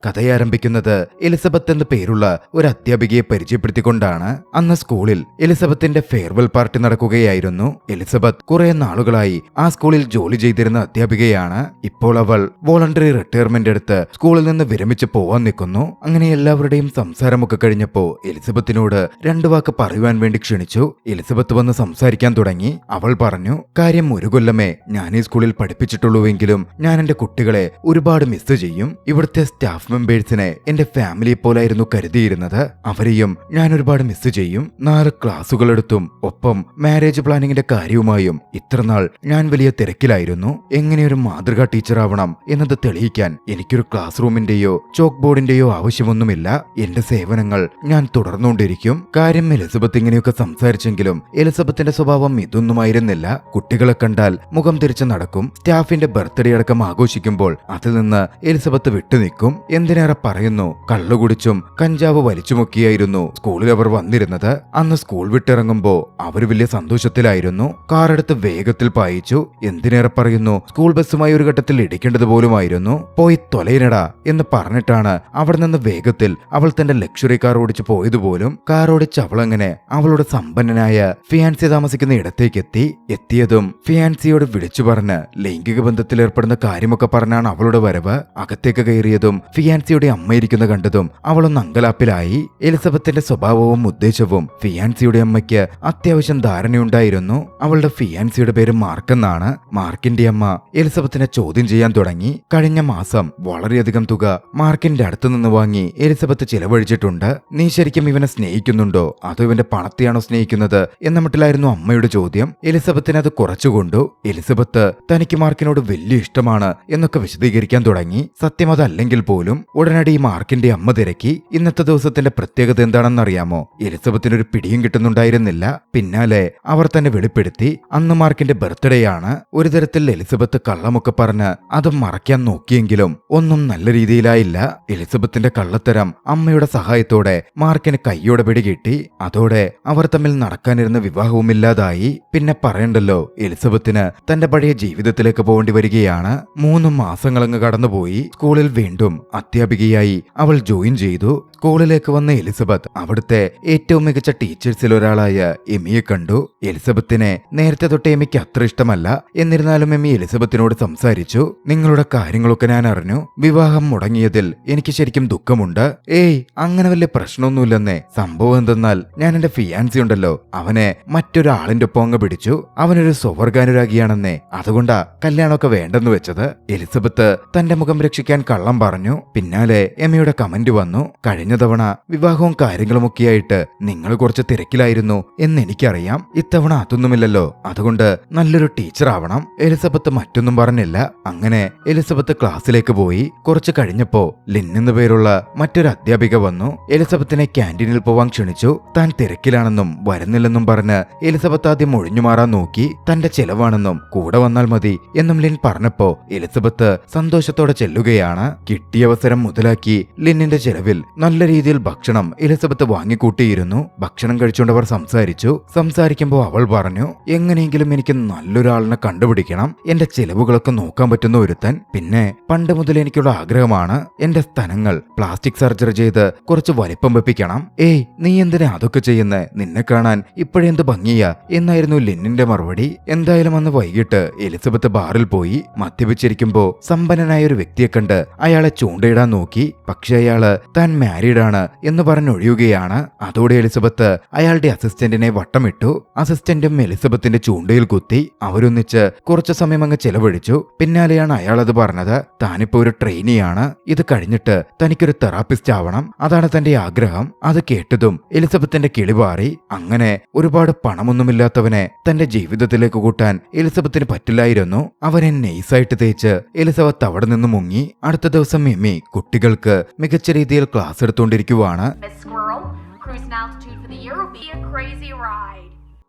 കഥയാരംഭിക്കുന്നത് Elizabeth എന്ന പേരുള്ള ഒരു അധ്യാപികയെ പരിചയപ്പെടുത്തിക്കൊണ്ടാണ്. അന്ന് സ്കൂളിൽ എലിസബത്തിന്റെ ഫെയർവെൽ പാർട്ടി നടക്കുകയായിരുന്നു. എലിസബത്ത് കുറെ നാളുകളായി ആ സ്കൂളിൽ ജോലി ചെയ്തിരുന്ന അധ്യാപികയാണ്. ഇപ്പോൾ അവൾ വോളണ്ടറി റിട്ടയർമെന്റ് എടുത്ത് സ്കൂളിൽ നിന്ന് വിരമിച്ച് പോവാൻ നിൽക്കുന്നു. അങ്ങനെ എല്ലാവരുടെയും സംസാരമൊക്കെ കഴിഞ്ഞപ്പോ എലിസബത്തിനോട് രണ്ടു വാക്ക് പറയുവാൻ വേണ്ടി ക്ഷണിച്ചു. എലിസബത്ത് വന്ന് സംസാരിക്കാൻ തുടങ്ങി. അവൾ പറഞ്ഞു, കാര്യം ഒരു കൊല്ലമേ ഞാൻ ഈ സ്കൂളിൽ പഠിപ്പിച്ചിട്ടുള്ളൂവെങ്കിലും ഞാൻ എന്റെ കുട്ടികളെ ഒരുപാട് മിസ് ചെയ്യും. ഇവിടുത്തെ സ്റ്റാഫ് മെമ്പേഴ്സിനെ എന്റെ ഫാമിലിയെ പോലായിരുന്നു കരുതിയിരുന്നത്. അവരെയും ഞാൻ ഒരുപാട് മിസ് ചെയ്യും. 4 ക്ലാസുകൾ എടുത്തും ഒപ്പം മാരേജ് പ്ലാനിങ്ങിന്റെ കാര്യവുമായും ഇത്രനാൾ ഞാൻ വലിയ തിരക്കിലായിരുന്നു. എങ്ങനെയൊരു മാതൃകാ ടീച്ചറാവണം എന്നത് തെളിയിക്കാൻ എനിക്കൊരു ക്ലാസ് റൂമിന്റെയോ ചോക്ക് ബോർഡിന്റെയോ ആവശ്യമൊന്നുമില്ല. എന്റെ സേവനങ്ങൾ ഞാൻ തുടർന്നുകൊണ്ടിരിക്കും. കാര്യം എലിസബത്ത് ഇങ്ങനെയൊക്കെ സംസാരിച്ചെങ്കിലും എലിസബത്തിന്റെ സ്വഭാവം ഇതൊന്നുമായിരുന്നില്ല. കുട്ടികളെ കണ്ടാൽ മുഖം തിരിച്ചു നടക്കും. സ്റ്റാഫിന്റെ ബർത്ത്ഡേ അടക്കം ആഘോഷിക്കുമ്പോൾ അതിൽ നിന്ന് എലിസബത്ത് വിട്ടുനിൽക്കും. എന്തിനേറെ പറയുന്നു, കള്ളുകുടിച്ചും കഞ്ചാവ് വലിച്ചുമൊക്കെയായിരുന്നു സ്കൂളിൽ അവർ വന്നിരുന്നത്. അന്ന് സ്കൂൾ വിട്ടിറങ്ങുമ്പോ അവർ വലിയ സന്തോഷത്തിലായിരുന്നു. കാറെടുത്ത് വേഗത്തിൽ പായിച്ചു. എന്തിനേറെ പറയുന്നു, സ്കൂൾ ബസ്സുമായി ഒരു ഘട്ടത്തിൽ ഇടിക്കേണ്ടത് പോലുമായിരുന്നു. പോയി തൊലയിനടാ എന്ന് പറഞ്ഞിട്ടാണ് അവിടെ നിന്ന് വേഗത്തിൽ അവൾ തന്റെ ലക്ഷറി കാർ ഓടിച്ചു പോയതുപോലും. കാർ ഓടിച്ച് അവളങ്ങനെ അവളുടെ സമ്പന്നനായ ഫിയാൻസി താമസിക്കുന്ന ഇടത്തേക്ക് എത്തിയതും ഫിയാൻസിയോട് വിളിച്ചു പറഞ്ഞ് ലൈംഗിക ബന്ധത്തിലേർപ്പെടുന്ന കാര്യമൊക്കെ പറഞ്ഞാണ് അവളുടെ വരവ്. അകത്തേക്ക് കയറിയതും ഫിയാൻസിയുടെ അമ്മയിരിക്കുന്ന കണ്ടതും അവളൊന്ന് അങ്കലാപ്പിലായി. എലിസബത്തിന്റെ സ്വഭാവവും ഉദ്ദേശവും ഫിയാൻസിയുടെ അമ്മയ്ക്ക് അത്യാവശ്യം ധാരണയുണ്ടായിരുന്നു. അവളുടെ ഫിയാൻസിയുടെ പേര് മാർക്ക് എന്നാണ്. മാർക്കിന്റെ അമ്മ എലിസബത്തിനെ ചോദ്യം ചെയ്യാൻ തുടങ്ങി. കഴിഞ്ഞ മാസം വളരെയധികം തുക മാർക്കിന്റെ അടുത്തു നിന്ന് വാങ്ങി എലിസബത്ത് ചിലവഴിച്ചിട്ടുണ്ട്. നീ ശരിക്കും ഇവനെ സ്നേഹിക്കുന്നുണ്ടോ അതോ ഇവന്റെ പണത്തെയാണോ സ്നേഹിക്കുന്നത് എന്ന മട്ടിലായിരുന്നു അമ്മയുടെ ചോദ്യം. എലിസബത്തിന് അത് കുറച്ചുകൊണ്ടു. എലിസബത്ത് തനിക്ക് മാർക്കിനോട് വലിയ ഇഷ്ടമാണ് എന്നൊക്കെ വിശദീകരിക്കാൻ തുടങ്ങി. സത്യം അതല്ലെങ്കിൽ പോലും ഉടനടി മാർക്കിന്റെ അമ്മ തിരക്കി. ഇന്നത്തെ ദിവസത്തിന്റെ പ്രത്യേകത എന്താണെന്നറിയാമോ? എലിസബത്തിനൊരു പിടിയും കിട്ടുന്നുണ്ടായിരുന്നില്ല. പിന്നാലെ അവർ തന്നെ വെളിപ്പെടുത്തി, അന്ന് മാർക്കിന്റെ ബർത്ത്ഡേ ആണ്. ഒരു തരത്തിൽ എലിസബത്ത് കള്ളമൊക്കെ പറഞ്ഞ് അത് മറയ്ക്കാൻ നോക്കിയെങ്കിലും ഒന്നും നല്ല രീതിയിലായില്ല. എലിസബത്തിന്റെ കള്ളത്തരം അമ്മയുടെ സഹായത്തോടെ മാർക്കിന് കയ്യോടെ പിടികിട്ടി. അതോടെ അവർ തമ്മിൽ നടക്കാനിരുന്ന വിവാഹവുമില്ലാതായി. പിന്നെ പറയണ്ടല്ലോ, എലിസബത്തിന് തന്റെ പഴയ ജീവിതത്തിലേക്ക് പോകേണ്ടി വരികയാണ്. 3 മാസങ്ങളങ്ങ് കടന്നുപോയി. സ്കൂളിൽ വീണ്ടും അധ്യാപികയായി അവൾ ജോയിൻ ചെയ്തു. സ്കൂളിലേക്ക് വന്ന എലിസബത്ത് അവിടുത്തെ ഏറ്റവും മികച്ച ടീച്ചേഴ്സിൽ ഒരാളായ എമിയെ കണ്ടു. എലിസബത്തിനെ നേരത്തെ തൊട്ട് എമിക്ക് അത്ര ഇഷ്ടമല്ല. എന്നിരുന്നാലും എമി എലിസബത്തിനോട് സംസാരിച്ചു. നിങ്ങളുടെ കാര്യങ്ങളൊക്കെ ഞാൻ അറിഞ്ഞു. വിവാഹം മുടങ്ങിയതിൽ എനിക്ക് ശരിക്കും ദുഃഖമുണ്ട്. ഏയ്, അങ്ങനെ വലിയ പ്രശ്നമൊന്നുമില്ലെന്നേ. സംഭവം എന്തെന്നാൽ ഞാൻ എന്റെ ഫിയാൻസി ഉണ്ടല്ലോ, അവനെ മറ്റൊരാളിന്റെ ഒപ്പം അങ്ങ് പിടിച്ചു. അവനൊരു സ്വവർഗാനുരാഗിയാണെന്നേ. അതുകൊണ്ടാ കല്യാണമൊക്കെ വേണ്ടെന്ന് വെച്ചത്. എലിസബത്ത് തന്റെ മുഖം രക്ഷിക്കാൻ കള്ളം പറഞ്ഞു. പിന്നാലെ എമിയുടെ കമന്റ് വന്നു, കഴിഞ്ഞ തവണ വിവാഹവും കാര്യങ്ങളുമൊക്കെയായിട്ട് നിങ്ങൾ കുറച്ച് തിരക്കിലായിരുന്നു എന്നെനിക്കറിയാം. ഇത്തവണ അതൊന്നുമില്ലല്ലോ, അതുകൊണ്ട് നല്ലൊരു ടീച്ചർ ആവണം. എലിസബത്ത് മറ്റൊന്നും പറഞ്ഞില്ല. അങ്ങനെ എലിസബത്ത് ക്ലാസ്സിലേക്ക് പോയി. കുറച്ച് കഴിഞ്ഞപ്പോ ലിൻ എന്നു പേരുള്ള മറ്റൊരു അധ്യാപിക വന്നു. എലിസബത്തിനെ ക്യാൻറ്റീനിൽ പോവാൻ ക്ഷണിച്ചു. താൻ തിരക്കിലാണെന്നും വരുന്നില്ലെന്നും പറഞ്ഞ് എലിസബത്ത് ആദ്യം ഒഴിഞ്ഞുമാറാൻ നോക്കി. തന്റെ ചെലവാണെന്നും കൂടെ വന്നാൽ മതി എന്നും ലിൻ പറഞ്ഞപ്പോ എലിസബത്ത് സന്തോഷത്തോടെ ചെല്ലുകയാണ്. കിട്ടിയ അവസരം മുതലാക്കി ലിന്നിന്റെ ചെലവിൽ നല്ല രീതിയിൽ ഭക്ഷണം എലിസബത്ത് വാങ്ങിക്കൂട്ടിയിരുന്നു. ഭക്ഷണം കഴിച്ചുകൊണ്ടവർ സംസാരിക്കുമ്പോൾ അവൾ പറഞ്ഞു, എങ്ങനെയെങ്കിലും എനിക്ക് നല്ലൊരാളിനെ കണ്ടുപിടിക്കണം. എന്റെ ചെലവുകളൊക്കെ നോക്കാൻ പറ്റുന്ന ഒരുത്തൻ. പിന്നെ പണ്ട് മുതൽ എനിക്കുള്ള ആഗ്രഹമാണ് എന്റെ സ്ഥലങ്ങൾ പ്ലാസ്റ്റിക് സർജറി ചെയ്ത് കുറച്ച് വലിപ്പം വെപ്പിക്കണം. ഏയ്, നീ എന്തിനാ അതൊക്കെ ചെയ്യുന്നേ? നിന്നെ കാണാൻ ഇപ്പോഴെന്ത് ഭംഗിയാ എന്നായിരുന്നു ലിന്നിന്റെ മറുപടി. എന്തായാലും അന്ന് വൈകിട്ട് എലിസബത്ത് ബാറിൽ പോയി. മദ്യപിച്ചിരിക്കുമ്പോ സമ്പന്നനായ ഒരു വ്യക്തിയെ കണ്ട് അയാളെ ചൂണ്ടയിടാൻ നോക്കി. പക്ഷെ അയാള് താൻ മാരീഡാണ് എന്ന് പറഞ്ഞൊഴിയുകയാണ്. അതോടെ എലിസബത്ത് അയാളുടെ അസിസ്റ്റന്റിനെ വട്ടമിട്ടു. അസിസ്റ്റന്റും എലിസബത്തിന്റെ ചൂണ്ടയിൽ കുത്തി. അവരൊന്നിച്ച് കുറച്ചു സമയം അങ്ങ് ചെലവഴിച്ചു. പിന്നാലെയാണ് അയാളത് പറഞ്ഞത്, താനിപ്പോ ഒരു ട്രെയിനിയാണ്. ഇത് കഴിഞ്ഞിട്ട് തനിക്കൊരു തെറാപ്പിസ്റ്റ് ആവണം. അതാണ് തന്റെ ആഗ്രഹം. അത് കേട്ടതും എലിസബത്തിന്റെ കിളിപാറി. അങ്ങനെ ഒരുപാട് പണമൊന്നുമില്ലാത്തവനെ തന്റെ ജീവിതത്തിലേക്ക് കൂട്ടാൻ എലിസബത്തിന് പറ്റില്ലായിരുന്നു. അവനെ നൈസായിട്ട് തേച്ച് എലിസബത്ത് അവിടെ നിന്ന് മുങ്ങി. അടുത്ത ദിവസം എമി കുട്ടികൾക്ക് മികച്ച രീതിയിൽ ക്ലാസ് എടുത്തുകൊണ്ടിരിക്കുവാണ്.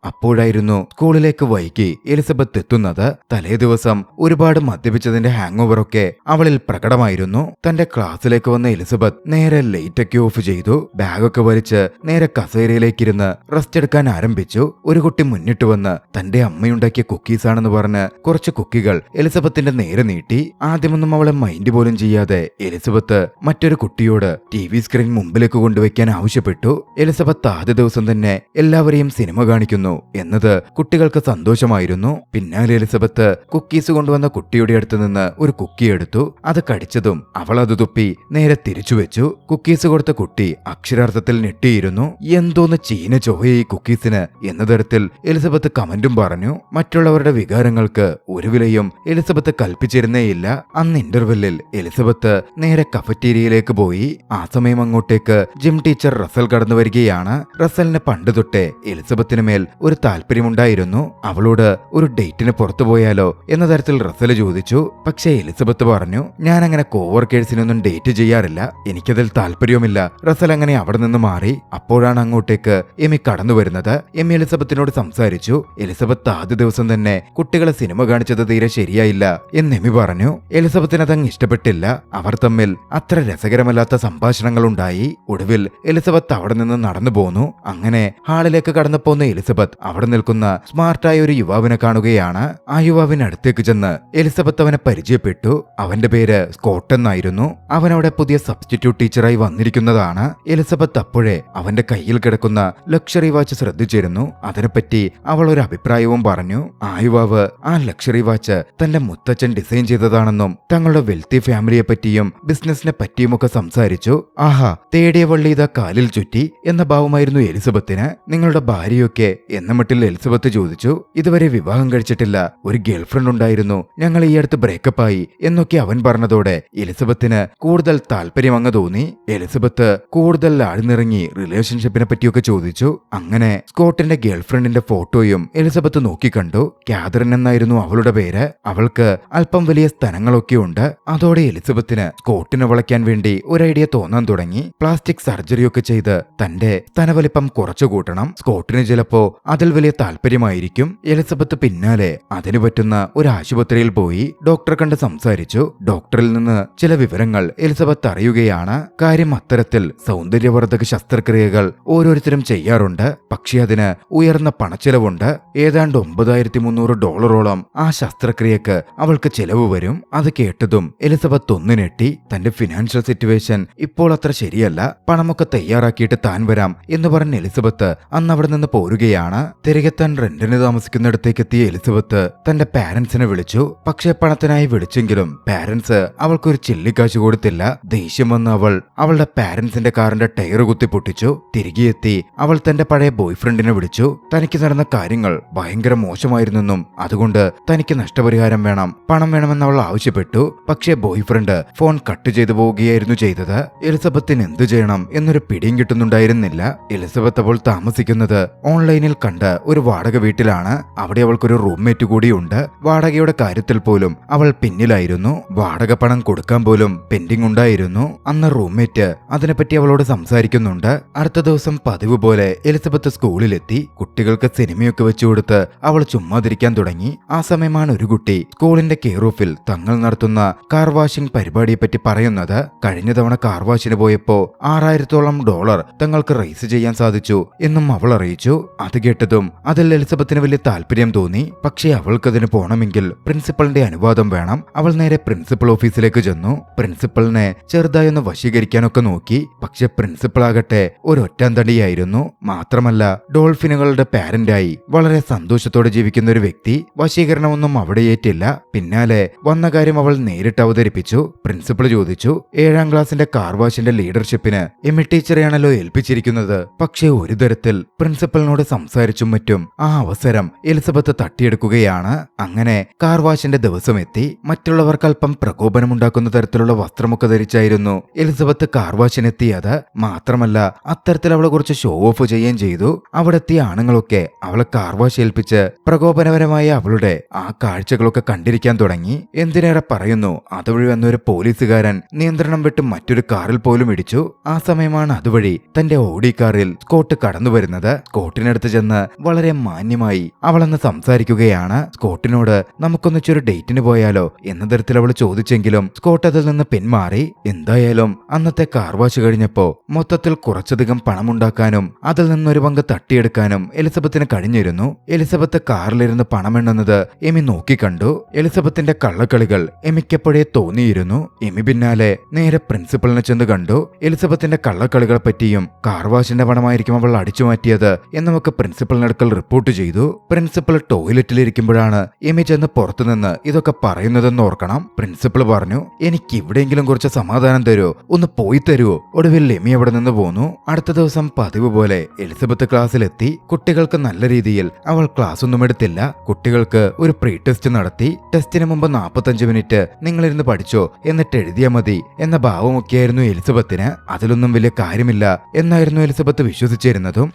അപ്പോഴായിരുന്നു സ്കൂളിലേക്ക് വൈകി എലിസബത്ത് എത്തുന്നത്. തലേ ദിവസം ഒരുപാട് മദ്യപിച്ചതിന്റെ ഹാങ് ഓവറൊക്കെ അവളിൽ പ്രകടമായിരുന്നു. തന്റെ ക്ലാസ്സിലേക്ക് വന്ന എലിസബത്ത് നേരെ ലൈറ്റൊക്കെ ഓഫ് ചെയ്തു. ബാഗൊക്കെ വലിച്ച് നേരെ കസേരയിലേക്കിരുന്ന് റെസ്റ്റ് എടുക്കാൻ ആരംഭിച്ചു. ഒരു കുട്ടി മുന്നിട്ട് വന്ന് തന്റെ അമ്മയുണ്ടാക്കിയ കുക്കീസ് ആണെന്ന് പറഞ്ഞ് കുറച്ച് കുക്കികൾ എലിസബത്തിന്റെ നേരെ നീട്ടി. ആദ്യമൊന്നും അവളെ മൈൻഡ് പോലും ചെയ്യാതെ എലിസബത്ത് മറ്റൊരു കുട്ടിയോട് TV സ്ക്രീൻ മുമ്പിലേക്ക് കൊണ്ടുവയ്ക്കാൻ ആവശ്യപ്പെട്ടു. എലിസബത്ത് ആദ്യ ദിവസം തന്നെ എല്ലാവരെയും സിനിമ കാണിക്കുന്നു എന്നത് കുട്ടികൾക്ക് സന്തോഷമായിരുന്നു. പിന്നാലെ എലിസബത്ത് കുക്കീസ് കൊണ്ടുവന്ന കുട്ടിയുടെ അടുത്ത് നിന്ന് ഒരു കുക്കി എടുത്തു. അത് കടിച്ചതും അവൾ അത് തുപ്പി നേരെ തിരിച്ചു വെച്ചു. കുക്കീസ് കൊടുത്ത കുട്ടി അക്ഷരാർത്ഥത്തിൽ ഞെട്ടിയിരുന്നു. എന്തോന്ന് ചീന ചൊവ്വ ഈ കുക്കീസിന് എന്ന തരത്തിൽ എലിസബത്ത് കമന്റും പറഞ്ഞു. മറ്റുള്ളവരുടെ വികാരങ്ങൾക്ക് ഒരു വിലയും എലിസബത്ത് കൽപ്പിച്ചിരുന്നേയില്ല. അന്ന് ഇന്റർവെല്ലിൽ എലിസബത്ത് നേരെ കഫറ്റീരിയയിലേക്ക് പോയി. ആ സമയം അങ്ങോട്ടേക്ക് ജിം ടീച്ചർ റസൽ കടന്നു വരികയാണ്. റസലിന് പണ്ട് തൊട്ടേ എലിസബത്തിന് മേൽ ഒരു താല്പര്യമുണ്ടായിരുന്നു. അവളോട് ഒരു ഡേറ്റിന് പുറത്തു പോയാലോ എന്ന തരത്തിൽ റസൽ ചോദിച്ചു. പക്ഷേ എലിസബത്ത് പറഞ്ഞു, ഞാൻ അങ്ങനെ കോവർക്കേഴ്സിനൊന്നും ഡേറ്റ് ചെയ്യാറില്ല, എനിക്കതിൽ താല്പര്യവുമില്ല. റസൽ അങ്ങനെ അവിടെ നിന്ന് മാറി. അപ്പോഴാണ് അങ്ങോട്ടേക്ക് എമി കടന്നു വരുന്നത്. എമി എലിസബത്തിനോട് സംസാരിച്ചു. എലിസബത്ത് ആദ്യ ദിവസം തന്നെ കുട്ടികളെ സിനിമ കാണിച്ചത് തീരെ ശരിയായില്ല എന്ന് എമി പറഞ്ഞു. എലിസബത്തിന് അതങ്ങ് ഇഷ്ടപ്പെട്ടില്ല. അവർ തമ്മിൽ അത്ര രസകരമല്ലാത്ത സംഭാഷണങ്ങൾ ഉണ്ടായി. ഒടുവിൽ എലിസബത്ത് അവിടെ നിന്ന് നടന്നു പോന്നു. അങ്ങനെ ഹാളിലേക്ക് കടന്നു പോന്ന എലിസബത്ത് അവിടെ നിൽക്കുന്ന സ്മാർട്ടായ ഒരു യുവാവിനെ കാണുകയാണ്. ആ യുവാവിനടുത്തേക്ക് ചെന്ന് എലിസബത്ത് അവനെ പരിചയപ്പെട്ടു. അവന്റെ പേര് സ്കോട്ട് എന്നായിരുന്നു. അവനവിടെ പുതിയ സബ്സ്റ്റിറ്റ്യൂട്ട് ടീച്ചറായി വന്നിരിക്കുന്നതാണ്. എലിസബത്ത് അപ്പോഴേ അവന്റെ കയ്യിൽ കിടക്കുന്ന ലക്ഷറി വാച്ച് ശ്രദ്ധിച്ചിരുന്നു. അതിനെപ്പറ്റി അവൾ ഒരു അഭിപ്രായവും പറഞ്ഞു. ആ യുവാവ് ആ ലക്ഷറി വാച്ച് തന്റെ മുത്തച്ഛൻ ഡിസൈൻ ചെയ്തതാണെന്നും തങ്ങളുടെ വെൽത്തി ഫാമിലിയെ പറ്റിയും ബിസിനസിനെ പറ്റിയുമൊക്കെ സംസാരിച്ചു. ആഹാ, തേടിയ വള്ളി ഇതാ കാലിൽ ചുറ്റി എന്ന ഭാവമായിരുന്നു എലിസബത്തിന്. നിങ്ങളുടെ ഭാര്യയൊക്കെ എന്ന മട്ടിൽ എലിസബത്ത് ചോദിച്ചു. ഇതുവരെ വിവാഹം കഴിച്ചിട്ടില്ല, ഒരു ഗേൾഫ്രണ്ട് ഉണ്ടായിരുന്നു, ഞങ്ങൾ ഈ അടുത്ത് ബ്രേക്കപ്പ് ആയി എന്നൊക്കെ അവൻ പറഞ്ഞതോടെ എലിസബത്തിന് കൂടുതൽ താല്പര്യം അങ്ങ് തോന്നി. എലിസബത്ത് കൂടുതൽ ആഴ്ന്നിറങ്ങി റിലേഷൻഷിപ്പിനെ പറ്റിയൊക്കെ ചോദിച്ചു. അങ്ങനെ സ്കോട്ടിന്റെ ഗേൾഫ്രണ്ടിന്റെ ഫോട്ടോയും എലിസബത്ത് നോക്കിക്കണ്ടു. കാതറിൻ എന്നായിരുന്നു അവളുടെ പേര്. അവൾക്ക് അല്പം വലിയ സ്ഥലങ്ങളൊക്കെ ഉണ്ട്. അതോടെ എലിസബത്തിന് സ്കോട്ടിനെ വളയ്ക്കാൻ വേണ്ടി ഒരു ഐഡിയ തോന്നാൻ തുടങ്ങി. പ്ലാസ്റ്റിക് സർജറിയൊക്കെ ചെയ്ത് തന്റെ സ്തനവലിപ്പം കുറച്ചു കൂട്ടണം. സ്കോട്ടിന് ചിലപ്പോ അതിൽ വലിയ താല്പര്യമായിരിക്കും. എലിസബത്ത് പിന്നാലെ അതിനു പറ്റുന്ന ഒരു ആശുപത്രിയിൽ പോയി ഡോക്ടറെ കണ്ട് സംസാരിച്ചു. ഡോക്ടറിൽ നിന്ന് ചില വിവരങ്ങൾ എലിസബത്ത് അറിയുകയാണ്. കാര്യം അത്തരത്തിൽ സൗന്ദര്യവർദ്ധക ശസ്ത്രക്രിയകൾ ഓരോരുത്തരും ചെയ്യാറുണ്ട്. പക്ഷെ അതിന് ഉയർന്ന പണച്ചെലവുണ്ട്. ഏതാണ്ട് $9,300 ആ ശസ്ത്രക്രിയക്ക് അവൾക്ക് ചെലവ് വരും. അത് കേട്ടതും എലിസബത്ത് ഒന്ന് ഞെട്ടി. തന്റെ ഫിനാൻഷ്യൽ സിറ്റുവേഷൻ ഇപ്പോൾ അത്ര ശരിയല്ല, പണമൊക്കെ തയ്യാറാക്കിയിട്ട് താൻ വരാം എന്ന് പറഞ്ഞ എലിസബത്ത് അന്ന് അവിടെ നിന്ന് പോരുകയാണ്. തിരികെ താൻ റെന്റിന് താമസിക്കുന്നിടത്തേക്ക് എത്തിയ എലിസബത്ത് തന്റെ പാരന്റ്സിനെ വിളിച്ചു. പക്ഷേ പണത്തിനായി വിളിച്ചെങ്കിലും പാരന്റ്സ് അവൾക്കൊരു ചില്ലിക്കാശ് കൊടുത്തില്ല. ദേഷ്യം വന്ന് അവൾ അവളുടെ പാരന്റ്സിന്റെ കാറിന്റെ ടയർ കുത്തി പൊട്ടിച്ചു. തിരികെ എത്തി അവൾ തന്റെ പഴയ ബോയ്ഫ്രണ്ടിനെ വിളിച്ചു. തനിക്ക് നടന്ന കാര്യങ്ങൾ ഭയങ്കര മോശമായിരുന്നെന്നും അതുകൊണ്ട് തനിക്ക് നഷ്ടപരിഹാരം വേണം, പണം വേണമെന്ന് അവൾ ആവശ്യപ്പെട്ടു. പക്ഷേ ബോയ്ഫ്രണ്ട് ഫോൺ കട്ട് ചെയ്തു പോവുകയായിരുന്നു ചെയ്തത്. എലിസബത്തിന് എന്തു ചെയ്യണം എന്നൊരു പിടിയും കിട്ടുന്നുണ്ടായിരുന്നില്ല. എലിസബത്ത് അവൾ താമസിക്കുന്നത് ഓൺലൈനിൽ കണ്ട ഒരു വാടക വീട്ടിലാണ്. അവിടെ അവൾക്കൊരു റൂംമേറ്റ് കൂടിയുണ്ട്. വാടകയുടെ കാര്യത്തിൽ പോലും അവൾ പിന്നിലായിരുന്നു. വാടക പണം കൊടുക്കാൻ പോലും പെൻഡിംഗ് ഉണ്ടായിരുന്നു. അന്ന് റൂംമേറ്റ് അതിനെപ്പറ്റി അവളോട് സംസാരിക്കുന്നുണ്ട്. അടുത്ത ദിവസം പതിവ് പോലെ എലിസബത്ത് സ്കൂളിലെത്തി. കുട്ടികൾക്ക് സിനിമയൊക്കെ വെച്ചു കൊടുത്ത് അവൾ ചുമ്മാതിരിക്കാൻ തുടങ്ങി. ആ സമയമാണ് ഒരു കുട്ടി സ്കൂളിന്റെ കെയർ ഓഫിൽ തങ്ങൾ നടത്തുന്ന കാർ വാഷിംഗ് പരിപാടിയെപ്പറ്റി പറയുന്നത്. കഴിഞ്ഞ തവണ കാർ വാഷിന് പോയപ്പോ $6,000 തങ്ങൾക്ക് റേസ് ചെയ്യാൻ സാധിച്ചു എന്നും അവൾ അറിയിച്ചു. അത് കേട്ടതും അതിൽ എലിസബത്തിന് വലിയ താല്പര്യം തോന്നി. പക്ഷേ അവൾക്കതിന് പോണമെങ്കിൽ പ്രിൻസിപ്പളിന്റെ അനുവാദം വേണം. അവൾ നേരെ പ്രിൻസിപ്പൽ ഓഫീസിലേക്ക് ചെന്നു. പ്രിൻസിപ്പളിനെ ചെറുതായി ഒന്ന് വശീകരിക്കാനൊക്കെ നോക്കി. പക്ഷെ പ്രിൻസിപ്പൾ ആകട്ടെ ഒരൊറ്റാൻ തടിയായിരുന്നു. മാത്രമല്ല ഡോൾഫിനുകളുടെ പാരന്റായി വളരെ സന്തോഷത്തോടെ ജീവിക്കുന്ന ഒരു വ്യക്തി. വശീകരണമൊന്നും അവിടെ ഏറ്റില്ല. പിന്നാലെ വന്ന കാര്യം അവൾ നേരിട്ട് അവതരിപ്പിച്ചു. പ്രിൻസിപ്പൾ ചോദിച്ചു, 7ാം ക്ലാസിന്റെ കാർ വാഷിന്റെ ലീഡർഷിപ്പിന് എമി ടീച്ചറെയാണല്ലോ ഏൽപ്പിച്ചിരിക്കുന്നത്. പക്ഷേ ഒരു തരത്തിൽ പ്രിൻസിപ്പലിനോട് സംസാരിച്ചും മറ്റും ആ അവസരം എലിസബത്ത് തട്ടിയെടുക്കുകയാണ്. അങ്ങനെ കാർ വാഷിന്റെ ദിവസം എത്തി. മറ്റുള്ളവർക്ക് അല്പം പ്രകോപനമുണ്ടാക്കുന്ന തരത്തിലുള്ള വസ്ത്രമൊക്കെ ധരിച്ചായിരുന്നു എലിസബത്ത് കാർ വാഷിനെത്തിയത്. മാത്രമല്ല അത്തരത്തിൽ അവളെ കുറിച്ച് ഷോ ഓഫ് ചെയ്യുകയും ചെയ്തു. അവിടെ എത്തിയ ആണുങ്ങളൊക്കെ അവളെ കാർ വാഷ് ഏൽപ്പിച്ച് പ്രകോപനപരമായ അവളുടെ ആ കാഴ്ചകളൊക്കെ കണ്ടിരിക്കാൻ തുടങ്ങി. എന്തിനേറെ പറയുന്നു, അതുവഴി വന്നൊരു പോലീസുകാരൻ നിയന്ത്രണം വിട്ട് മറ്റൊരു കാറിൽ പോലും ഇടിച്ചു. ആ സമയമാണ് അതുവഴി തന്റെ ഓടി കാറിൽ സ്കോട്ട് കടന്നു വരുന്നത്. സ്കോട്ടിനടുത്ത് ചെന്ന വന്ന് വളരെ മാന്യമായി അവളന്ന് സംസാരിക്കുകയാണ്. സ്കോട്ടിനോട് നമുക്കൊന്നിച്ചൊരു ഡേറ്റിന് പോയാലോ എന്ന തരത്തിൽ അവൾ ചോദിച്ചെങ്കിലും സ്കോട്ട് അതിൽ നിന്ന് പിന്മാറി. എന്തായാലും അന്നത്തെ കാർ വാഷ് കഴിഞ്ഞപ്പോ മൊത്തത്തിൽ കുറച്ചധികം പണമുണ്ടാക്കാനും അതിൽ നിന്നൊരു പങ്ക് തട്ടിയെടുക്കാനും എലിസബത്തിന് കഴിഞ്ഞിരുന്നു. Elizabeth കാറിലിരുന്ന് പണമെണ്ണുന്നത് Amy നോക്കിക്കണ്ടു. എലിസബത്തിന്റെ കള്ളക്കളികൾ എമിക്കെപ്പോഴേ തോന്നിയിരുന്നു. എമി പിന്നാലെ നേരെ പ്രിൻസിപ്പലിനെ ചെന്ന് കണ്ടു. എലിസബത്തിന്റെ കള്ളക്കളികളെ പറ്റിയും കാർ വാഷിന്റെ പണമായിരിക്കും അവൾ അടിച്ചു മാറ്റിയത് എന്ന് നമുക്ക് പ്രിൻസിപ്പലിനടുക്കൽ റിപ്പോർട്ട് ചെയ്തു. പ്രിൻസിപ്പൽ ടോയ്ലറ്റിലിരിക്കുമ്പോഴാണ് എമി ചെന്ന് പുറത്തുനിന്ന് ഇതൊക്കെ പറയുന്നതെന്ന് ഓർക്കണം. പ്രിൻസിപ്പൽ പറഞ്ഞു, എനിക്ക് ഇവിടെയെങ്കിലും കുറച്ച് സമാധാനം തരുമോ, ഒന്ന് പോയി തരുമോ. ഒടുവിൽ എമി അവിടെ നിന്ന് പോന്നു. അടുത്ത ദിവസം പതിവ് പോലെ എലിസബത്ത് ക്ലാസ്സിലെത്തി. കുട്ടികൾക്ക് നല്ല രീതിയിൽ അവൾ ക്ലാസ് ഒന്നും എടുത്തില്ല. കുട്ടികൾക്ക് ഒരു പ്രീ ടെസ്റ്റ് നടത്തി. ടെസ്റ്റിന് മുമ്പ് 45 മിനിറ്റ് നിങ്ങളിരുന്ന് പഠിച്ചോ എന്നിട്ട് എഴുതിയാൽ മതി എന്ന ഭാവമൊക്കെയായിരുന്നു എലിസബത്തിന്. അതിലൊന്നും വലിയ കാര്യമില്ല എന്നായിരുന്നു എലിസബത്ത് വിശ്വസിച്ചിരുന്നതും.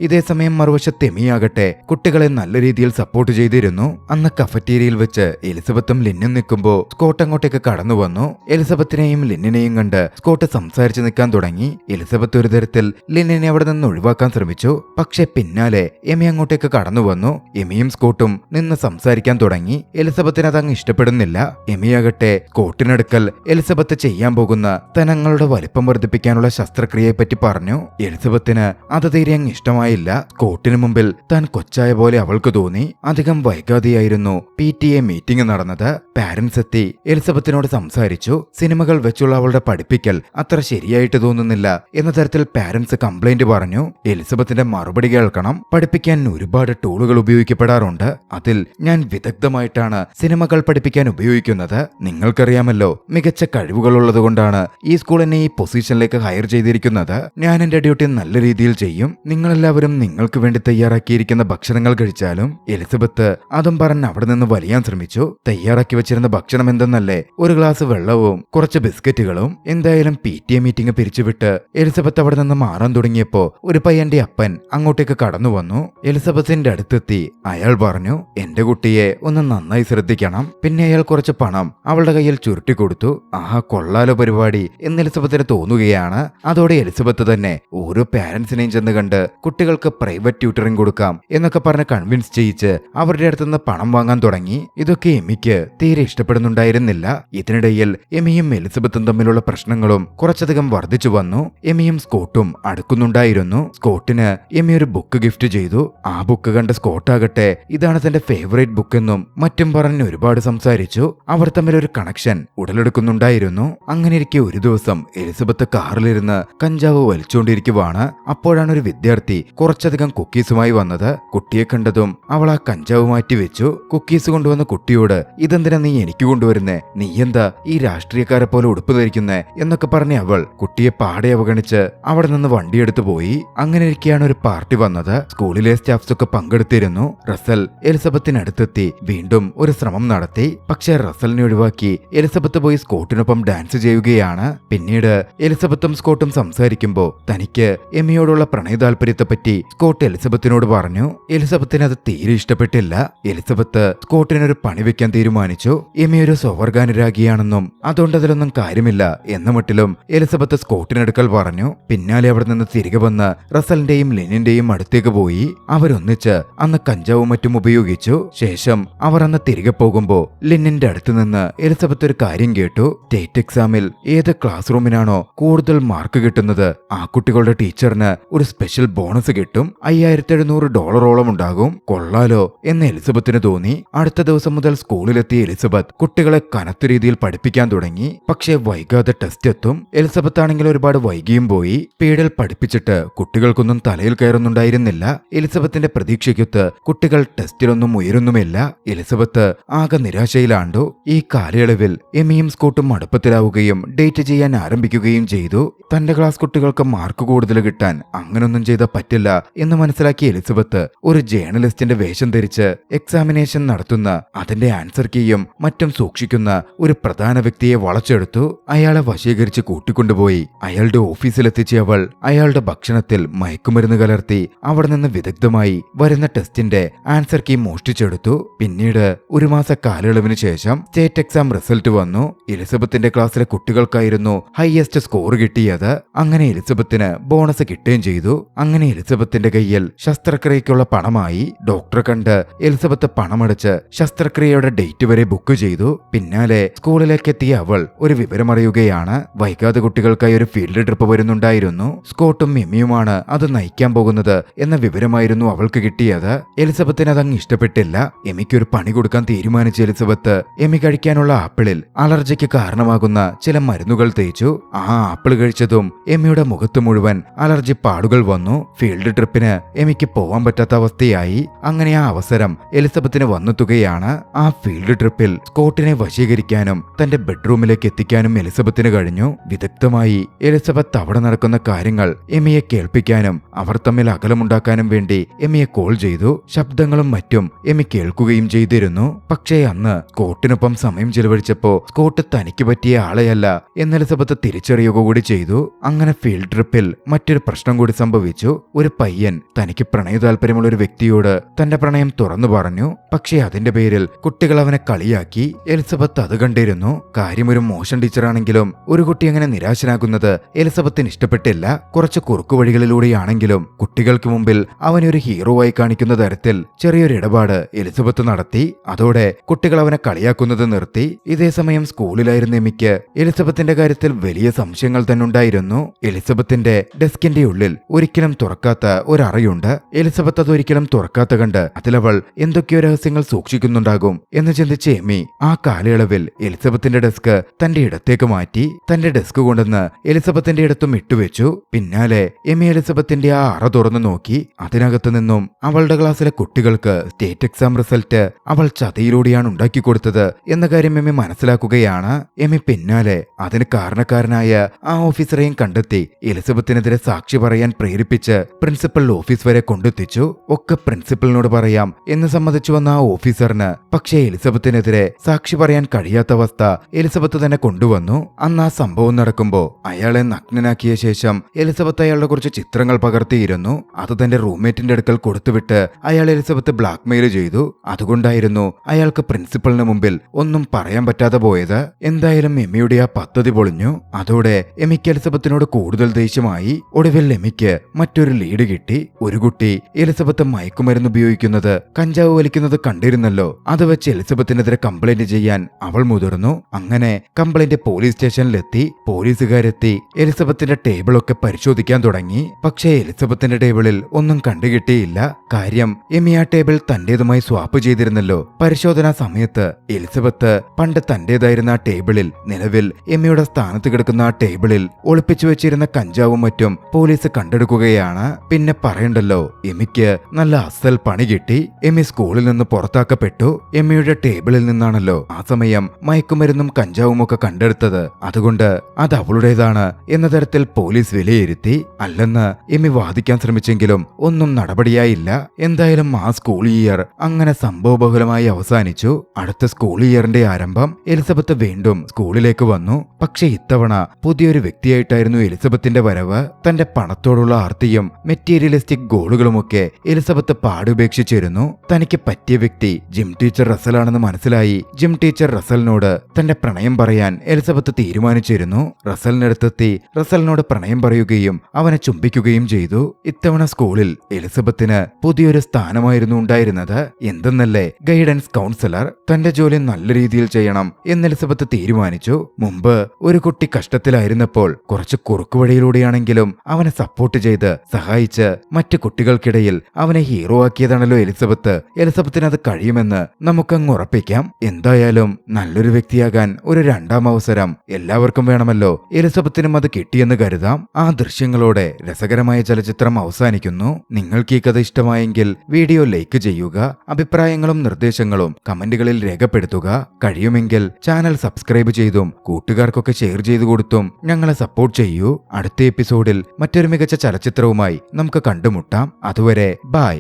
ഇതേസമയം മറുവശത്ത് എമിയാകട്ടെ കുട്ടികളെ നല്ല രീതിയിൽ സപ്പോർട്ട് ചെയ്തിരുന്നു. അന്ന് കഫറ്റീരിയയിൽ വെച്ച് എലിസബത്തും ലിന്നും നിൽക്കുമ്പോൾ സ്കോട്ട് അങ്ങോട്ടേക്ക് കടന്നു വന്നു. എലിസബത്തിനെയും ലിന്നിനെയും കണ്ട് സ്കോട്ട് സംസാരിച്ചു നിൽക്കാൻ തുടങ്ങി. എലിസബത്ത് ഒരു തരത്തിൽ ലിന്നിനെ അവിടെ നിന്ന് ഒഴിവാക്കാൻ ശ്രമിച്ചു. പക്ഷെ പിന്നാലെ എമി അങ്ങോട്ടേക്ക് കടന്നു വന്നു. എമിയും സ്കോട്ടും നിന്ന് സംസാരിക്കാൻ തുടങ്ങി. എലിസബത്തിന് അതങ്ങ് ഇഷ്ടപ്പെടുന്നില്ല. എമിയാകട്ടെ സ്കോട്ടിനടുക്കൽ എലിസബത്ത് ചെയ്യാൻ പോകുന്ന തനങ്ങളുടെ വലിപ്പം വർദ്ധിപ്പിക്കാനുള്ള ശസ്ത്രക്രിയയെപ്പറ്റി പറഞ്ഞു. എലിസബത്തിന് അത് തീരെ അങ്ങ് ഇഷ്ടമായി. സ്കോട്ടിന് മുമ്പിൽ താൻ കൊച്ചായ പോലെ അവൾക്ക് തോന്നി. അധികം വൈകാതെയായിരുന്നു PTA മീറ്റിംഗ് നടന്നത്. പാരന്റ്സ് എത്തി എലിസബത്തിനോട് സംസാരിച്ചു. സിനിമകൾ വെച്ചുള്ള അവളുടെ പഠിപ്പിക്കൽ അത്ര ശരിയായിട്ട് തോന്നുന്നില്ല എന്ന തരത്തിൽ പാരന്റ്സ് കംപ്ലൈന്റ് പറഞ്ഞു. എലിസബത്തിന്റെ മറുപടി കേൾക്കണം. പഠിപ്പിക്കാൻ ഒരുപാട് ടൂളുകൾ ഉപയോഗിക്കപ്പെടാറുണ്ട്. അതിൽ ഞാൻ വിദഗ്ധമായിട്ടാണ് സിനിമകൾ പഠിപ്പിക്കാൻ ഉപയോഗിക്കുന്നത്. നിങ്ങൾക്കറിയാമല്ലോ, മികച്ച കഴിവുകളുള്ളത് കൊണ്ടാണ് ഈ സ്കൂൾ എന്നെ ഈ പൊസിഷനിലേക്ക് ഹയർ ചെയ്തിരിക്കുന്നത്. ഞാൻ എന്റെ ഡ്യൂട്ടി നല്ല രീതിയിൽ ചെയ്യും. നിങ്ങളെല്ലാവരും നിങ്ങൾക്ക് വേണ്ടി തയ്യാറാക്കിയിരിക്കുന്ന ഭക്ഷണങ്ങൾ കഴിച്ചാലും. എലിസബത്ത് അതും പറഞ്ഞ് അവിടെ നിന്ന് വലിയാൻ ശ്രമിച്ചു. തയ്യാറാക്കി വെച്ചിരുന്ന ഭക്ഷണം എന്തെന്നല്ലേ, ഒരു ഗ്ലാസ് വെള്ളവും കുറച്ച് ബിസ്ക്കറ്റുകളും. എന്തായാലും PTA മീറ്റിംഗ് പിരിച്ചുവിട്ട് എലിസബത്ത് അവിടെ നിന്ന് മാറാൻ തുടങ്ങിയപ്പോ ഒരു പയ്യന്റെ അപ്പൻ അങ്ങോട്ടേക്ക് കടന്നു വന്നു. എലിസബത്തിന്റെ അടുത്തെത്തി അയാൾ പറഞ്ഞു, എന്റെ കുട്ടിയെ ഒന്ന് നന്നായി ശ്രദ്ധിക്കണം. പിന്നെ അയാൾ കുറച്ച് പണം അവളുടെ കയ്യിൽ ചുരുട്ടി കൊടുത്തു. ആഹാ, കൊള്ളാലോ പരിപാടി എന്ന് എലിസബത്തിന് തോന്നുകയാണ്. അതോടെ എലിസബത്ത് തന്നെ ഓരോ പാരന്റ്സിനെയും ചെന്ന് കണ്ട് കുട്ടികൾക്ക് പ്രൈവറ്റ് ട്യൂട്ടറിംഗ് കൊടുക്കാം എന്നൊക്കെ പറഞ്ഞ് കൺവിൻസ് ചെയ്യിച്ച് അവരുടെ അടുത്തുനിന്ന് പണം വാങ്ങാൻ തുടങ്ങി. ഇതൊക്കെ എമിക്ക് തീരെ ഇഷ്ടപ്പെടുന്നുണ്ടായിരുന്നില്ല. ഇതിനിടയിൽ എമിയും എലിസബത്തും തമ്മിലുള്ള പ്രശ്നങ്ങളും കുറച്ചധികം വർദ്ധിച്ചു വന്നു. എമിയും സ്കോട്ടും അടുക്കുന്നുണ്ടായിരുന്നു. സ്കോട്ടിന് എമി ഒരു ബുക്ക് ഗിഫ്റ്റ് ചെയ്തു. ആ ബുക്ക് കണ്ട സ്കോട്ടാകട്ടെ ഇതാണ് തന്റെ ഫേവറേറ്റ് ബുക്ക് എന്നും മറ്റും പറഞ്ഞ് ഒരുപാട് സംസാരിച്ചു. അവർ തമ്മിൽ ഒരു കണക്ഷൻ ഉടലെടുക്കുന്നുണ്ടായിരുന്നു. അങ്ങനെയിരിക്കെ ഒരു ദിവസം എലിസബത്ത് കാറിലിരുന്ന് കഞ്ചാവ് വലിച്ചുകൊണ്ടിരിക്കുവാണ്. അപ്പോഴാണ് ഒരു വിദ്യാർത്ഥി കുറച്ചധികം കുക്കീസുമായി വന്നത്. കുട്ടിയെ കണ്ടതും അവൾ ആ കഞ്ചാവ് മാറ്റി വെച്ചു. കുക്കീസ് കൊണ്ടുവന്ന കുട്ടിയോട്, ഇതെന്തിനാ നീ എനിക്ക് കൊണ്ടുവരുന്നേ, നീ എന്താ ഈ രാഷ്ട്രീയക്കാരെ പോലെ ഉടുപ്പ് ധരിക്കുന്നേ എന്നൊക്കെ പറഞ്ഞ് അവൾ കുട്ടിയെ പാടെ അവഗണിച്ച് അവിടെ നിന്ന് വണ്ടിയെടുത്തു പോയി. അങ്ങനെ ഇരിക്കെയാണ് ഒരു പാർട്ടി വന്നത്. സ്കൂളിലെ സ്റ്റാഫ്സ് ഒക്കെ പങ്കെടുത്തിരുന്നു. റസൽ എലിസബത്തിനടുത്തെത്തി വീണ്ടും ഒരു ശ്രമം നടത്തി. പക്ഷെ റസലിനെ ഒഴിവാക്കി എലിസബത്ത് പോയി സ്കോട്ടിനൊപ്പം ഡാൻസ് ചെയ്യുകയാണ്. പിന്നീട് എലിസബത്തും സ്കോട്ടും സംസാരിക്കുമ്പോ തനിക്ക് എമിയോടുള്ള പ്രണയ താല്പര്യത്തെപ്പറ്റി സ്കോട്ട് എലിസബത്തിനോട് പറഞ്ഞു. എലിസബത്തിന് അത് തീരെ ഇഷ്ടപ്പെട്ടില്ല. എലിസബത്ത് സ്കോട്ടിനൊരു പണി വെക്കാൻ തീരുമാനിച്ചു. എമി ഒരു സ്വവർഗാനുരാഗിയാണെന്നും അതുകൊണ്ട് അതിലൊന്നും കാര്യമില്ല എന്ന മട്ടിലും എലിസബത്ത് സ്കോട്ടിനടുക്കൽ പറഞ്ഞു. പിന്നാലെ അവിടെ നിന്ന് തിരികെ വന്ന് റസലിന്റെയും ലിനിന്റെയും അടുത്തേക്ക് പോയി. അവരൊന്നിച്ച് അന്ന് കഞ്ചാവും മറ്റും ഉപയോഗിച്ചു. ശേഷം അവർ അന്ന് തിരികെ പോകുമ്പോ ലിനിന്റെ അടുത്ത് നിന്ന് എലിസബത്ത് ഒരു കാര്യം കേട്ടു. സ്റ്റേറ്റ് എക്സാമിൽ ഏത് ക്ലാസ് റൂമിനാണോ കൂടുതൽ മാർക്ക് കിട്ടുന്നത് ആ കുട്ടികളുടെ ടീച്ചറിന് ഒരു സ്പെഷ്യൽ ബോണസ് കിട്ടും. $5700 ഉണ്ടാകും. കൊള്ളാലോ എന്ന് എലിസബത്തിന് തോന്നി. അടുത്ത ദിവസം മുതൽ സ്കൂളിലെത്തിയ എലിസബത്ത് കുട്ടികളെ കനത്ത രീതിയിൽ പഠിപ്പിക്കാൻ തുടങ്ങി. പക്ഷേ വൈകാതെ ടെസ്റ്റ് എത്തും. എലിസബത്ത് ആണെങ്കിൽ ഒരുപാട് വൈകിയും പോയി. സ്പീഡിൽ പഠിപ്പിച്ചിട്ട് കുട്ടികൾക്കൊന്നും തലയിൽ കയറുന്നുണ്ടായിരുന്നില്ല. എലിസബത്തിന്റെ പ്രതീക്ഷയ്ക്കൊത്ത് കുട്ടികൾ ടെസ്റ്റിലൊന്നും ഉയരുന്നുമില്ല. എലിസബത്ത് ആകെ നിരാശയിലാണ്ടു. ഈ കാലയളവിൽ എമിയും സ്കോട്ടും അടുപ്പത്തിലാവുകയും ഡേറ്റ് ചെയ്യാൻ ആരംഭിക്കുകയും ചെയ്തു. തന്റെ ക്ലാസ് കുട്ടികൾക്ക് മാർക്ക് കൂടുതൽ കിട്ടാൻ അങ്ങനൊന്നും ചെയ്താൽ പറ്റില്ല പറ്റില്ല എന്ന് മനസ്സിലാക്കിയ എലിസബത്ത് ഒരു ജേർണലിസ്റ്റിന്റെ വേഷം ധരിച്ച് എക്സാമിനേഷൻ നടത്തുന്ന അതിന്റെ ആൻസർ കീയും മറ്റും സൂക്ഷിക്കുന്ന ഒരു പ്രധാന വ്യക്തിയെ വളച്ചെടുത്തു. അയാളെ വശീകരിച്ച് കൂട്ടിക്കൊണ്ടുപോയി അയാളുടെ ഓഫീസിലെത്തിച്ച് അവൾ അയാളുടെ ഭക്ഷണത്തിൽ മയക്കുമരുന്ന് കലർത്തി അവിടെ നിന്ന് വിദഗ്ധമായി വരുന്ന ടെസ്റ്റിന്റെ ആൻസർ കീ മോഷ്ടിച്ചെടുത്തു. പിന്നീട് ഒരു മാസ കാലയളവിന് ശേഷം സ്റ്റേറ്റ് എക്സാം റിസൾട്ട് വന്നു. എലിസബത്തിന്റെ ക്ലാസ്സിലെ കുട്ടികൾക്കായിരുന്നു ഹൈയസ്റ്റ് സ്കോർ കിട്ടിയത്. അങ്ങനെ എലിസബത്തിന് ബോണസ് കിട്ടുകയും ചെയ്തു. അങ്ങനെ എലിസബത്തിന്റെ കയ്യിൽ ശസ്ത്രക്രിയയ്ക്കുള്ള പണമായി. ഡോക്ടറെ കണ്ട് എലിസബത്ത് പണമടച്ച് ശസ്ത്രക്രിയയുടെ ഡേറ്റ് വരെ ബുക്ക് ചെയ്തു. പിന്നാലെ സ്കൂളിലേക്ക് എത്തിയ അവൾ ഒരു വിവരമറിയുകയാണ്. വൈകാതെ കുട്ടികൾക്കായി ഒരു ഫീൽഡ് ട്രിപ്പ് വരുന്നുണ്ടായിരുന്നു. സ്കോട്ടും എമിയുമാണ് അത് നയിക്കാൻ പോകുന്നത് എന്ന വിവരമായിരുന്നു അവൾക്ക് കിട്ടിയത്. എലിസബത്തിന് അതങ്ങ് ഇഷ്ടപ്പെട്ടില്ല. എമിക്കൊരു പണി കൊടുക്കാൻ തീരുമാനിച്ച എലിസബത്ത് എമി കഴിക്കാനുള്ള ആപ്പിളിൽ അലർജിക്ക് കാരണമാകുന്ന ചില മരുന്നുകൾ തേച്ചു. ആ ആപ്പിൾ കഴിച്ചതും എമിയുടെ മുഖത്ത് മുഴുവൻ അലർജി പാടുകൾ വന്നു. ഫീൽഡ് ട്രിപ്പിന് എമിക്ക് പോവാൻ പറ്റാത്ത അവസ്ഥയായി. അങ്ങനെ ആ അവസരം എലിസബത്തിന് വന്നെത്തുകയാണ്. ആ ഫീൽഡ് ട്രിപ്പിൽ സ്കോട്ടിനെ വശീകരിക്കാനും തന്റെ ബെഡ്റൂമിലേക്ക് എത്തിക്കാനും എലിസബത്തിന് കഴിഞ്ഞു. വിദഗ്ധമായി എലിസബത്ത് അവിടെ നടക്കുന്ന കാര്യങ്ങൾ എമിയെ കേൾപ്പിക്കാനും അവർ തമ്മിൽ അകലമുണ്ടാക്കാനും വേണ്ടി എമിയെ കോൾ ചെയ്തു. ശബ്ദങ്ങളും മറ്റും എമി കേൾക്കുകയും ചെയ്തിരുന്നു. പക്ഷേ അന്ന് സ്കോട്ടിനൊപ്പം സമയം ചെലവഴിച്ചപ്പോ സ്കോട്ട് തനിക്ക് പറ്റിയ ആളെയല്ല എന്ന് എലിസബത്ത് തിരിച്ചറിയുക കൂടി ചെയ്തു. അങ്ങനെ ഫീൽഡ് ട്രിപ്പിൽ മറ്റൊരു പ്രശ്നം കൂടി സംഭവിച്ചു. ഒരു പയ്യൻ തനിക്ക് പ്രണയ താല്പര്യമുള്ള ഒരു വ്യക്തിയോട് തന്റെ പ്രണയം തുറന്നു പറഞ്ഞു. പക്ഷേ അതിന്റെ പേരിൽ കുട്ടികൾ അവനെ കളിയാക്കി. എലിസബത്ത് അത് കണ്ടിരുന്നു. കാര്യം ഒരു മോശം ടീച്ചറാണെങ്കിലും ഒരു കുട്ടി അങ്ങനെ നിരാശനാകുന്നത് എലിസബത്തിന് ഇഷ്ടപ്പെട്ടില്ല. കുറച്ച് കുറുക്കുവഴികളിലൂടെയാണെങ്കിലും കുട്ടികൾക്ക് മുമ്പിൽ അവനെ ഒരു ഹീറോവായി കാണിക്കുന്ന തരത്തിൽ ചെറിയൊരു ഇടപാട് എലിസബത്ത് നടത്തി. അതോടെ കുട്ടികൾ അവനെ കളിയാക്കുന്നത് നിർത്തി. ഇതേസമയം സ്കൂളിലായിരുന്ന എമിക്ക് എലിസബത്തിന്റെ കാര്യത്തിൽ വലിയ സംശയങ്ങൾ തന്നെ ഉണ്ടായിരുന്നു. എലിസബത്തിന്റെ ഡെസ്കിന്റെ ഉള്ളിൽ ഒരിക്കലും തുറക്കാത്ത ഒരറയുണ്ട്. എലിസബത്ത് അതൊരിക്കലും തുറക്കാത്ത കണ്ട് അതിലവൾ എന്തൊക്കെയോ രഹസ്യങ്ങൾ സൂക്ഷിക്കുന്നുണ്ടാകും എന്ന് ചിന്തിച്ച എമി ആ കാലയളവിൽ എലിസബത്തിന്റെ ഡെസ്ക് തന്റെ ഇടത്തേക്ക് മാറ്റി. തന്റെ ഡെസ്ക് കൊണ്ടുവന്ന് എലിസബത്തിന്റെ ഇടത്തും ഇട്ടുവെച്ചു. പിന്നാലെ എമി എലിസബത്തിന്റെ ആ അറ തുറന്നു നോക്കി. അതിനകത്തു നിന്നും അവളുടെ ക്ലാസ്സിലെ കുട്ടികൾക്ക് സ്റ്റേറ്റ് എക്സാം റിസൾട്ട് അവൾ ചതിയിലൂടെയാണ് ഉണ്ടാക്കി കൊടുത്തത് എന്ന കാര്യം എമി മനസ്സിലാക്കുകയാണ്. എമി പിന്നാലെ അതിന് കാരണക്കാരനായ ആ ഓഫീസറെയും കണ്ടെത്തി എലിസബത്തിനെതിരെ സാക്ഷി പറയാൻ പ്രേരിപ്പിച്ച് പ്രിൻസിപ്പൽ ഓഫീസ് വരെ കൊണ്ടെത്തിച്ചു. ഒക്കെ പ്രിൻസിപ്പലിനോട് പറയാം എന്ന് സമ്മതിച്ചു വന്ന ആ ഓഫീസറിന് പക്ഷേ എലിസബത്തിനെതിരെ സാക്ഷി പറയാൻ കഴിയാത്ത അവസ്ഥ എലിസബത്ത് തന്നെ കൊണ്ടുവന്നു. അന്ന് ആ സംഭവം നടക്കുമ്പോ അയാളെ നഗ്നനാക്കിയ ശേഷം എലിസബത്ത് അയാളുടെ കുറച്ച് ചിത്രങ്ങൾ പകർത്തിയിരുന്നു. അത് തന്റെ റൂംമേറ്റിന്റെ അടുക്കൽ കൊടുത്തുവിട്ട് അയാൾ എലിസബത്ത് ബ്ലാക്ക്മെയിൽ ചെയ്തു. അതുകൊണ്ടായിരുന്നു അയാൾക്ക് പ്രിൻസിപ്പലിന് മുമ്പിൽ ഒന്നും പറയാൻ പറ്റാതെ പോയത്. എന്തായാലും എമിയുടെ ആ പദ്ധതി പൊളിഞ്ഞു. അതോടെ എമിക്ക് എലിസബത്തിനോട് കൂടുതൽ ദേഷ്യമായി. ഒടുവിൽ എമിക്ക് മറ്റൊരു ലീഡ് കിട്ടി. ഒരു കുട്ടി എലിസബത്ത് മയക്കുമരുന്ന് ഉപയോഗിക്കുന്നത് കഞ്ചാവ് വലിക്കുന്നത് കണ്ടിരുന്നല്ലോ. അത് വെച്ച് എലിസബത്തിനെതിരെ കംപ്ലൈന്റ് ചെയ്യാൻ അവൾ മുതിർന്നു. അങ്ങനെ കംപ്ലൈന്റ് പോലീസ് സ്റ്റേഷനിലെത്തി. പോലീസുകാരെത്തി എലിസബത്തിന്റെ ടേബിളൊക്കെ പരിശോധിക്കാൻ തുടങ്ങി. പക്ഷേ എലിസബത്തിന്റെ ടേബിളിൽ ഒന്നും കണ്ടുകിട്ടിയില്ല. കാര്യം എമി ആ ടേബിൾ തന്റേതുമായി സ്വാപ്പ് ചെയ്തിരുന്നല്ലോ. പരിശോധനാ സമയത്ത് എലിസബത്ത് പണ്ട് തന്റേതായിരുന്ന ആ ടേബിളിൽ നിലവിൽ എമിയുടെ സ്ഥാനത്ത് കിടക്കുന്ന ആ ടേബിളിൽ ഒളിപ്പിച്ചു വെച്ചിരുന്ന കഞ്ചാവും മറ്റും പോലീസ് കണ്ടെടുക്കുകയാണ്. പിന്നെ പറയണ്ടല്ലോ, എമിക്ക് നല്ല അസൽ പണി കിട്ടി. എമി സ്കൂളിൽ നിന്ന് പുറത്താക്കപ്പെട്ടു. എമിയുടെ ടേബിളിൽ നിന്നാണല്ലോ ആ സമയം മയക്കുമരുന്നും കഞ്ചാവും ഒക്കെ കണ്ടെടുത്തത്. അതുകൊണ്ട് അത് അവളുടേതാണ് എന്ന തരത്തിൽ പോലീസ് വിലയിരുത്തി. അല്ലെന്ന് എമി വാദിക്കാൻ ശ്രമിച്ചെങ്കിലും ഒന്നും നടപടിയായില്ല. എന്തായാലും ആ സ്കൂൾ ഇയർ അങ്ങനെ സംഭവബഹുലമായി അവസാനിച്ചു. അടുത്ത സ്കൂൾ ഇയറിന്റെ ആരംഭം എലിസബത്ത് വീണ്ടും സ്കൂളിലേക്ക് വന്നു. പക്ഷെ ഇത്തവണ പുതിയൊരു വ്യക്തിയായിട്ടായിരുന്നു എലിസബത്തിന്റെ വരവ്. തന്റെ പണത്തോടുള്ള ആർത്തിയും മെറ്റീരിയലിസ്റ്റിക് ഗോളുകളുമൊക്കെ എലിസബത്ത് പാടുപേക്ഷിച്ചിരുന്നു. തനിക്ക് പറ്റിയ വ്യക്തി ജിം ടീച്ചർ റസലാണെന്ന് മനസ്സിലായി. ജിം ടീച്ചർ റസലിനോട് തന്റെ പ്രണയം പറയാൻ എലിസബത്ത് തീരുമാനിച്ചിരുന്നു. റസലിനടുത്തെത്തി റസലിനോട് പ്രണയം പറയുകയും അവനെ ചുംബിക്കുകയും ചെയ്തു. ഇത്തവണ സ്കൂളിൽ എലിസബത്തിന് പുതിയൊരു സ്ഥാനമായിരുന്നു ഉണ്ടായിരുന്നത്. എന്തെന്നല്ലേ, ഗൈഡൻസ് കൗൺസിലർ. തന്റെ ജോലി നല്ല രീതിയിൽ ചെയ്യണം എന്ന് എലിസബത്ത് തീരുമാനിച്ചു. മുമ്പ് ഒരു കുട്ടി കഷ്ടത്തിലായിരുന്നപ്പോൾ കുറച്ച് കുറുക്കുവഴിയിലൂടെയാണെങ്കിലും അവനെ സപ്പോർട്ട് ചെയ്ത് സഹായിച്ച് മറ്റു കുട്ടികൾക്കിടയിൽ അവനെ ഹീറോ ആക്കിയതാണല്ലോ എലിസബത്ത്. എലിസബത്തിന് അത് കഴിയുമെന്ന് നമുക്കങ്ങ് ഉറപ്പിക്കാം. എന്തായാലും നല്ലൊരു വ്യക്തിയാകാൻ ഒരു രണ്ടാം അവസരം എല്ലാവർക്കും വേണമല്ലോ. എലിസബത്തിനും അത് കിട്ടിയെന്ന് കരുതാം. ആ ദൃശ്യങ്ങളോടെ രസകരമായ ചലച്ചിത്രം അവസാനിക്കുന്നു. നിങ്ങൾക്ക് ഈ കഥ ഇഷ്ടമായെങ്കിൽ വീഡിയോ ലൈക്ക് ചെയ്യുക. അഭിപ്രായങ്ങളും നിർദ്ദേശങ്ങളും കമന്റുകളിൽ രേഖപ്പെടുത്തുക. കഴിയുമെങ്കിൽ ചാനൽ സബ്സ്ക്രൈബ് ചെയ്തും കൂട്ടുകാർക്കൊക്കെ ഷെയർ ചെയ്തു കൊടുത്തും ഞങ്ങളെ സപ്പോർട്ട് ചെയ്യൂ. അടുത്ത എപ്പിസോഡിൽ മറ്റൊരു മികച്ച ചലച്ചിത്രവുമായി നമുക്ക് കണ്ടുമുട്ടാം. അതുവരെ ബൈ.